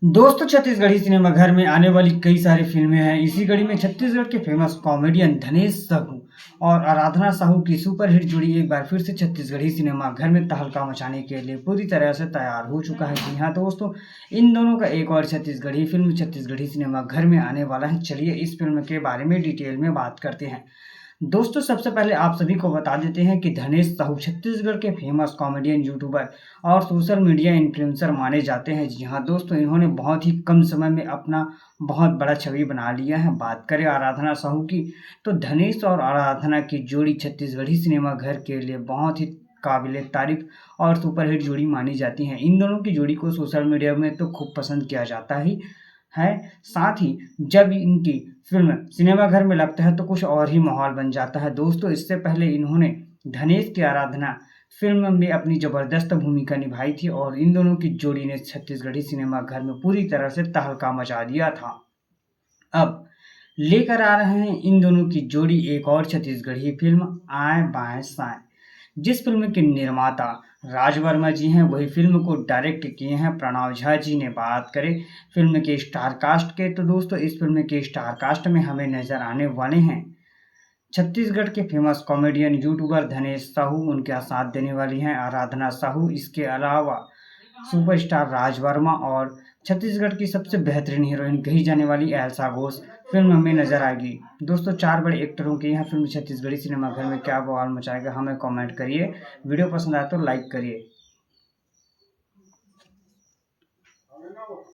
दोस्तों छत्तीसगढ़ी सिनेमा घर में आने वाली कई सारी फिल्में हैं। इसी कड़ी में छत्तीसगढ़ के फेमस कॉमेडियन धनेश साहू और आराधना साहू की सुपरहिट जोड़ी एक बार फिर से छत्तीसगढ़ी सिनेमा घर में तहलका मचाने के लिए पूरी तरह से तैयार हो चुका है। जी हाँ दोस्तों, इन दोनों का एक और छत्तीसगढ़ी फिल्म छत्तीसगढ़ी सिनेमा घर में आने वाला है। चलिए इस फिल्म के बारे में डिटेल में बात करते हैं। दोस्तों सबसे पहले आप सभी को बता देते हैं कि धनेश साहू छत्तीसगढ़ के फेमस कॉमेडियन, यूट्यूबर और सोशल मीडिया इन्फ्लुएंसर माने जाते हैं। जी हाँ दोस्तों, इन्होंने बहुत ही कम समय में अपना बहुत बड़ा छवि बना लिया है। बात करें आराधना साहू की, तो धनेश और आराधना की जोड़ी छत्तीसगढ़ी सिनेमा घर के लिए बहुत ही काबिले तारीफ और सुपरहिट जोड़ी मानी जाती है। इन दोनों की जोड़ी को सोशल मीडिया में तो खूब पसंद किया जाता ही है। साथ ही जब इनकी फिल्म सिनेमाघर में लगता है तो कुछ और ही माहौल बन जाता है। दोस्तों इससे पहले इन्होंने धनेश की आराधना फिल्म में अपनी ज़बरदस्त भूमिका निभाई थी और इन दोनों की जोड़ी ने छत्तीसगढ़ी सिनेमाघर में पूरी तरह से तहलका मचा दिया था। अब लेकर आ रहे हैं इन दोनों की जोड़ी एक और छत्तीसगढ़ी फिल्म आए बाएं साएं, जिस फिल्म के निर्माता राज वर्मा जी हैं, वही फिल्म को डायरेक्ट किए हैं प्रणव झा जी ने। बात करें फिल्म के स्टार कास्ट के, तो दोस्तों इस फिल्म के स्टार कास्ट में हमें नजर आने वाले हैं छत्तीसगढ़ के फेमस कॉमेडियन यूट्यूबर धनेश साहू, उनके साथ देने वाली हैं आराधना साहू। इसके अलावा सुपरस्टार राज वर्मा और छत्तीसगढ़ की सबसे बेहतरीन हीरोइन कही जाने वाली एल्सा घोष फिल्म में नजर आएगी। दोस्तों चार बड़े एक्टरों की यह फिल्म छत्तीसगढ़ी सिनेमा घर में क्या बवाल मचाएगा, हमें कमेंट करिए। वीडियो पसंद आए तो लाइक करिए।